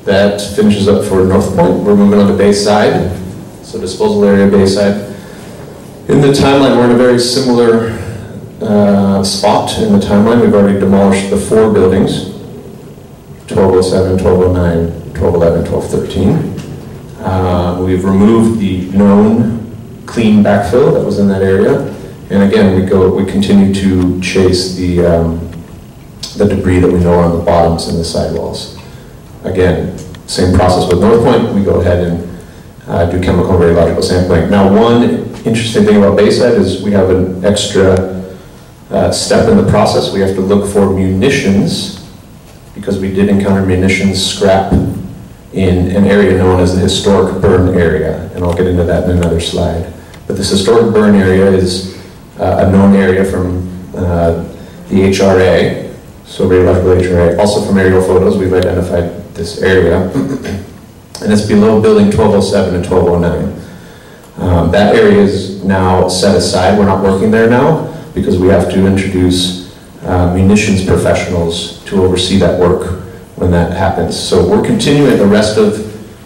That finishes up for North Point. We're moving on to Bayside, so disposal area Bayside. In the timeline, we're in a very similar spot in the timeline. We've already demolished the 4 buildings, 1207, 1209, 1211, 1213. We've removed the known clean backfill that was in that area. And again, we continue to chase the debris that we know are on the bottoms and the sidewalls. Again, same process with North Point. We go ahead and do chemical and radiological sampling. Now, one interesting thing about Bayside is we have an extra step in the process. We have to look for munitions, because we did encounter munitions scrap in an area known as the historic burn area, and I'll get into that in another slide. But this historic burn area is a known area from the HRA, so radiological HRA. Also from aerial photos, we've identified this area, and it's below building 1207 and 1209. That area is now set aside. We're not working there now because we have to introduce munitions professionals to oversee that work when that happens. So we're continuing the rest of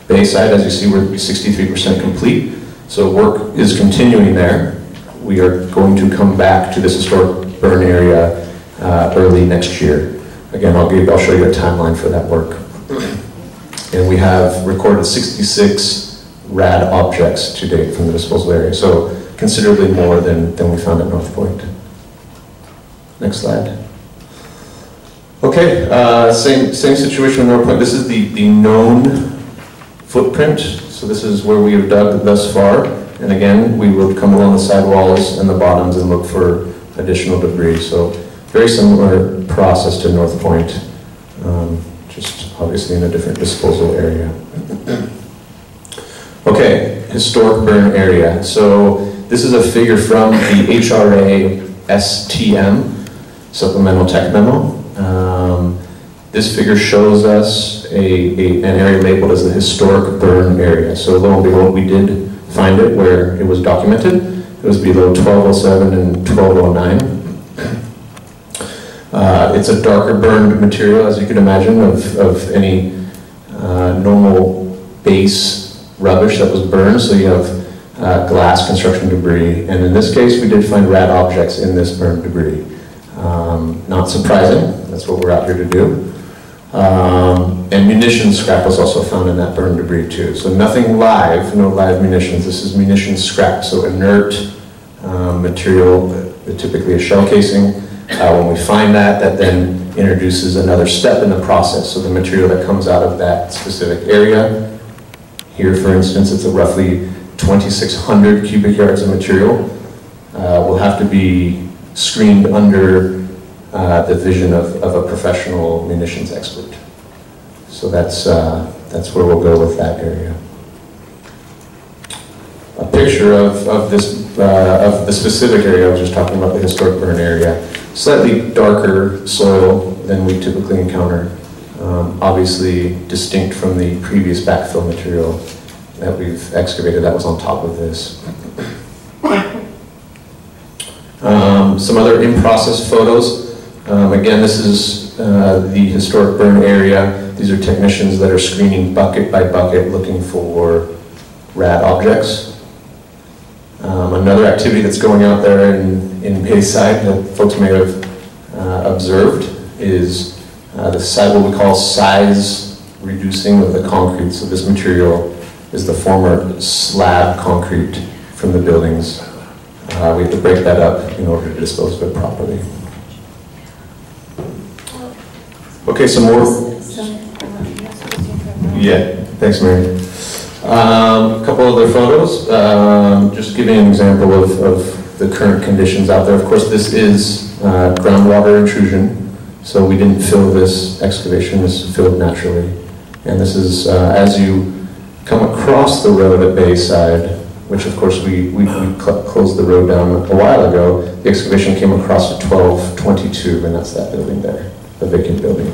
Bayside. As you see, we're 63% complete. So work is continuing there. We are going to come back to this historic burn area early next year. Again, I'll show you a timeline for that work. And we have recorded 66 RAD objects to date from the disposal area. So considerably more than we found at North Point. Next slide. Okay, same situation with North Point. This is the known footprint. So this is where we have dug thus far. And again, we will come along the sidewalls and the bottoms and look for additional debris. So very similar process to North Point, just obviously in a different disposal area. Okay, historic burn area. So this is a figure from the HRA STM, Supplemental Tech Memo. This figure shows us an area labeled as the historic burn area. So lo and behold, we did find it where it was documented. It was below 1207 and 1209. It's a darker burned material, as you can imagine, of any normal base rubbish that was burned. So you have glass construction debris. And in this case, we did find RAD objects in this burned debris. Not surprising, that's what we're out here to do. And munitions scrap was also found in that burned debris too. So nothing live, no live munitions. This is munitions scrap, so inert material, typically a shell casing. When we find that then introduces another step in the process. So the material that comes out of that specific area, here for instance, it's a roughly 2,600 cubic yards of material, will have to be screened under the vision of a professional munitions expert. So that's where we'll go with that area. A picture of the specific area I was just talking about, the historic burn area. Slightly darker soil than we typically encounter. Obviously distinct from the previous backfill material that we've excavated that was on top of this. Some other in-process photos. Again, this is the historic burn area. These are technicians that are screening bucket by bucket looking for RAD objects. Another activity that's going out there in Bayside that folks may have observed is what we call size reducing of the concrete. So this material is the former slab concrete from the buildings. We have to break that up in order to dispose of it properly. Okay, some more. Yeah, thanks, Mary. A couple other photos, just giving an example of the current conditions out there. Of course, this is groundwater intrusion, so we didn't fill this excavation, this is filled naturally. And this is as you come across the road at Bayside, which of course we closed the road down a while ago. The excavation came across at 1222, and that's that building there, the vacant building.